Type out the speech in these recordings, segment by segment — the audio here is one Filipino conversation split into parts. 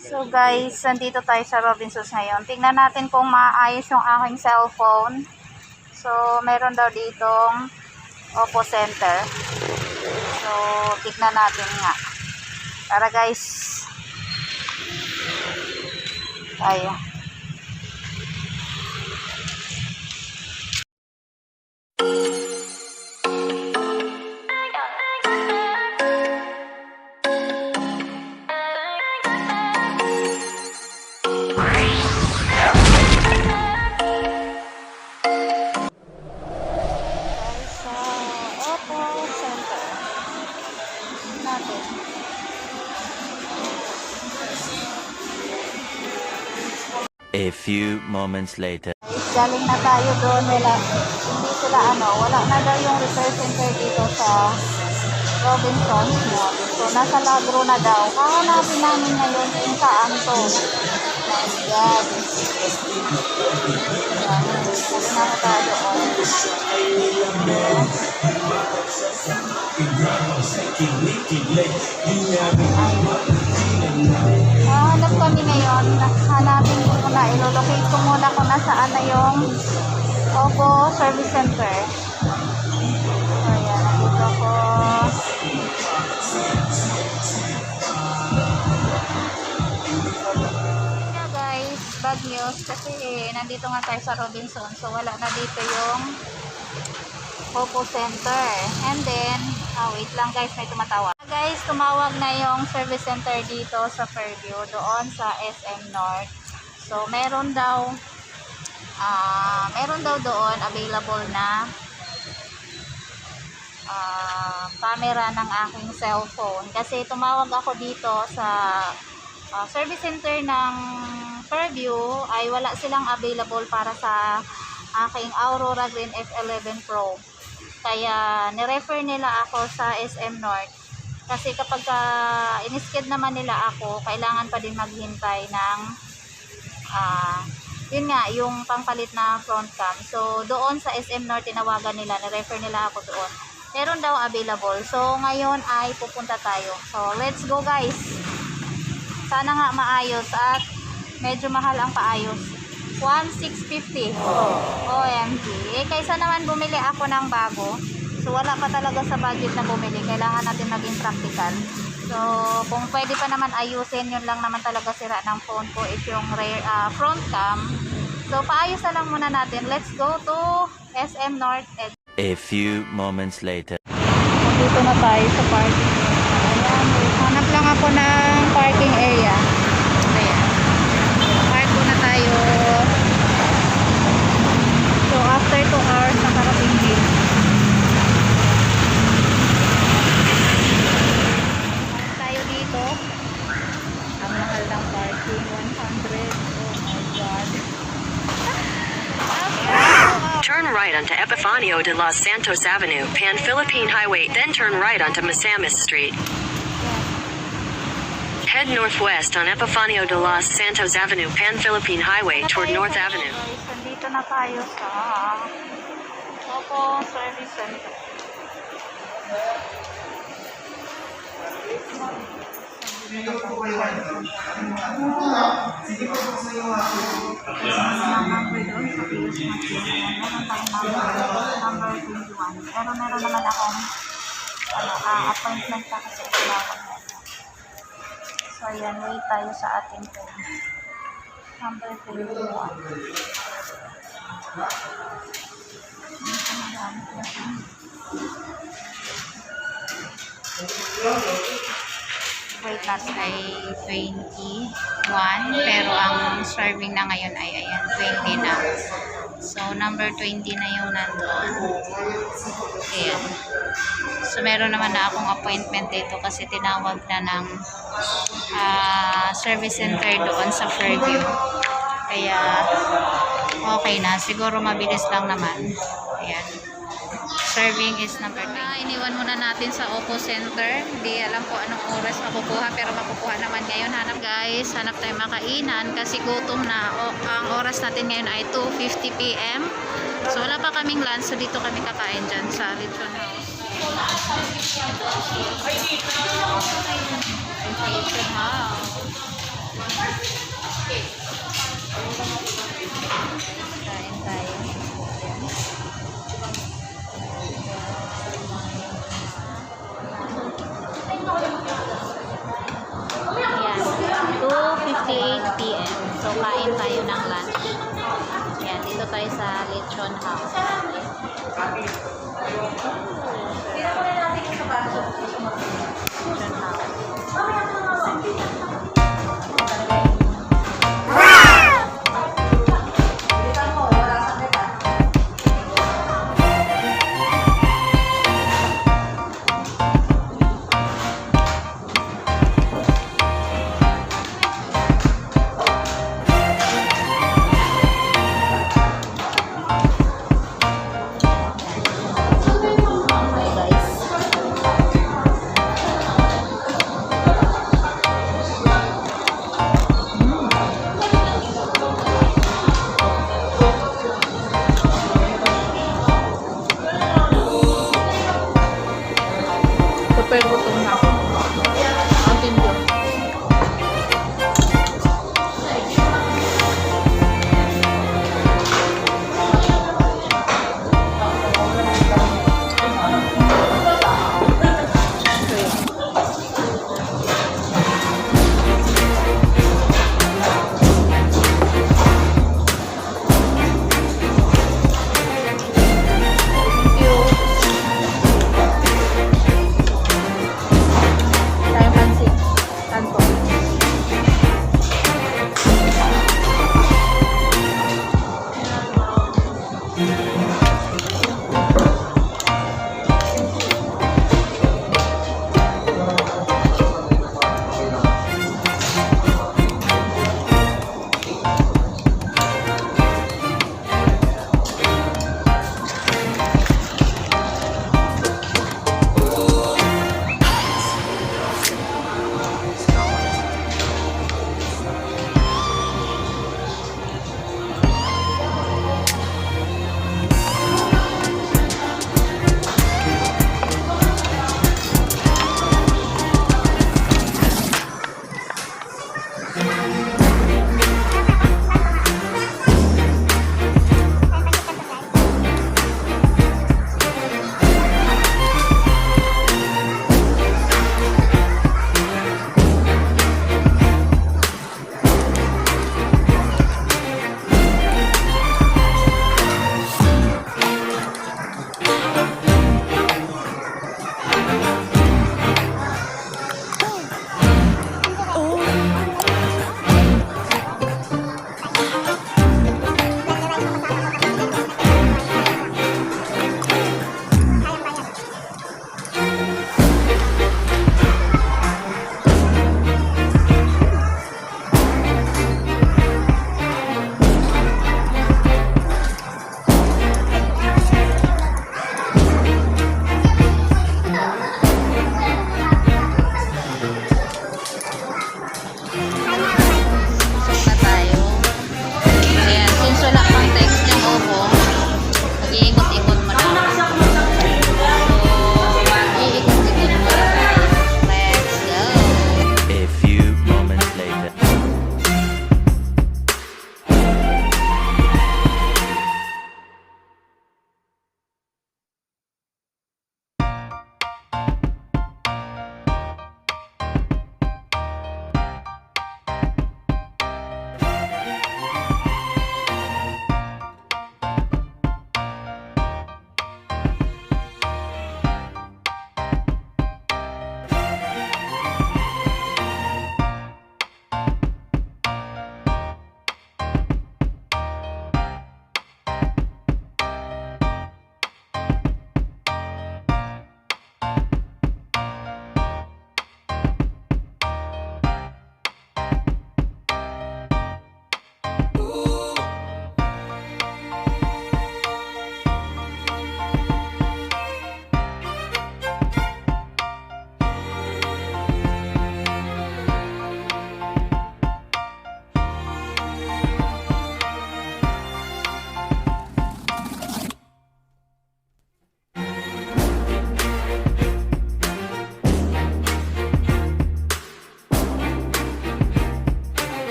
So guys, nandito tayo sa Robinsons ngayon. Tingnan natin kung maayos yung aking cellphone. So, meron daw ditong OPPO Center. So, tignan natin nga. Tara guys. Tayo. A few moments later. Galing na tayo doon. Wala na daw yung repair center dito sa Robinsons Mall. So, nasa Lagro na daw. Hahanapin namin ngayon kung saan to. My God. Galing na tayo doon. Hanap kami ngayon. Hanapin ko muna. Ilolocate ko muna kung nasaan na yung OPPO Service Center. So, ayan. Nandito ko. Yeah, guys. Bad news. Kasi nandito nga tayo sa Robinson. So, wala na dito yung OPPO Center. And then, wait lang guys. May tumatawa. Guys, tumawag na yung service center dito sa Fairview, doon sa SM North. So, meron daw doon available na camera ng aking cellphone. Kasi tumawag ako dito sa service center ng Fairview, ay wala silang available para sa aking Aurora Green F11 Pro. Kaya nirefer nila ako sa SM North. Kasi kapag in-sked naman nila ako, kailangan pa din maghintay ng yun nga, yung pangpalit na front cam. So, doon sa SM North, tinawagan nila, nirefer nila ako doon. Meron daw available. So, ngayon ay pupunta tayo. So, let's go guys. Sana nga maayos at medyo mahal ang paayos. 1,650. OMG. Kaysa naman bumili ako ng bago. So, wala pa talaga sa budget na bumili. Kailangan natin maging practical. So, kung pwede pa naman ayusin, yun lang naman talaga sira ng phone ko is yung rear, front cam. So, paayos na lang muna natin. Let's go to SM North. A few moments later. Dito na tayo sa parking. Ayan, hanap lang ako ng parking area. Ayan. Park na tayo. So, after 2 hours, nakarating din. Turn right onto Epifanio de los Santos Avenue, Pan-Philippine Highway, then turn right onto Misamis Street. Head northwest on Epifanio de los Santos Avenue, Pan-Philippine Highway toward North Avenue. Nandito na tayo sa OPPO Service Center. Pero meron naman akong appointment na kasi tinawag na. So ayan, wait tayo sa ating phone. Number 21. Weight loss ay 21, pero ang serving na ngayon ay ayan, 20 na. So, number 20 na yung nandoon. Ayan. So, meron naman na akong appointment dito kasi tinawag na ng service center doon sa Fairview. Kaya, okay na. Siguro mabilis lang naman. Ayan. Serving is number 9. Iniwan muna natin sa OPPO Center. Hindi alam ko anong oras makukuha, pero makukuha naman ngayon. Hanap guys, hanap tayo makainan kasi gutom na. Ang oras natin ngayon ay 2:50 PM. So wala pa kaming lunch, so dito kami kakain dyan sa Lechon House. Lechon House. Kain tayo. Ayan. 2:58 PM. So, kain tayo ng lunch. Ayan, dito tayo sa Lechon House. Lechon House. Okay, guys. Super gutom na ako. Ang tindo. Thank you.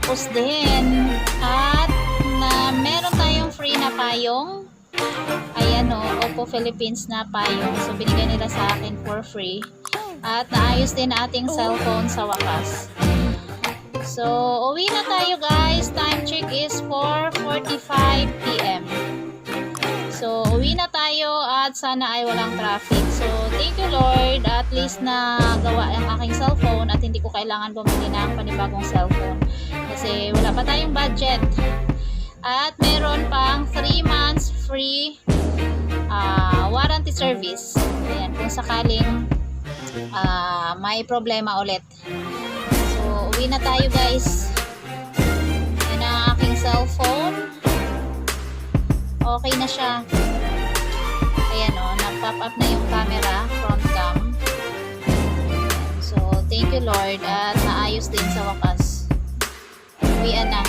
Tapos din, at na meron tayong free na payong. Ayan o, Oppo Philippines na payong. So, binigay nila sa akin for free. At naayos din ating cellphone sa wakas. So, uwi na tayo guys. Time check is 4:45 PM. So, uwi na tayo at sana ay walang traffic. So, thank you Lord. At least na gawa ang aking cellphone at hindi ko kailangan bumili ng panibagong cellphone. Kasi wala pa tayong budget. At meron pang 3 months free warranty service. Ayan, kung sakaling may problema ulit. So, uwi na tayo guys. Yan ang aking cellphone. Okay na siya. Ayan o, nag-pop up na yung camera, front cam. So, thank you Lord. At naayos din sa wakas. Uwian na.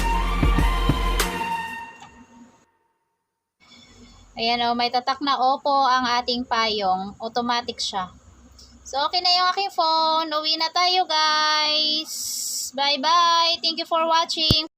Ayan o, may tatak na Oppo ang ating payong. Automatic siya. So, okay na yung aking phone. Uwi na tayo guys. Bye-bye. Thank you for watching.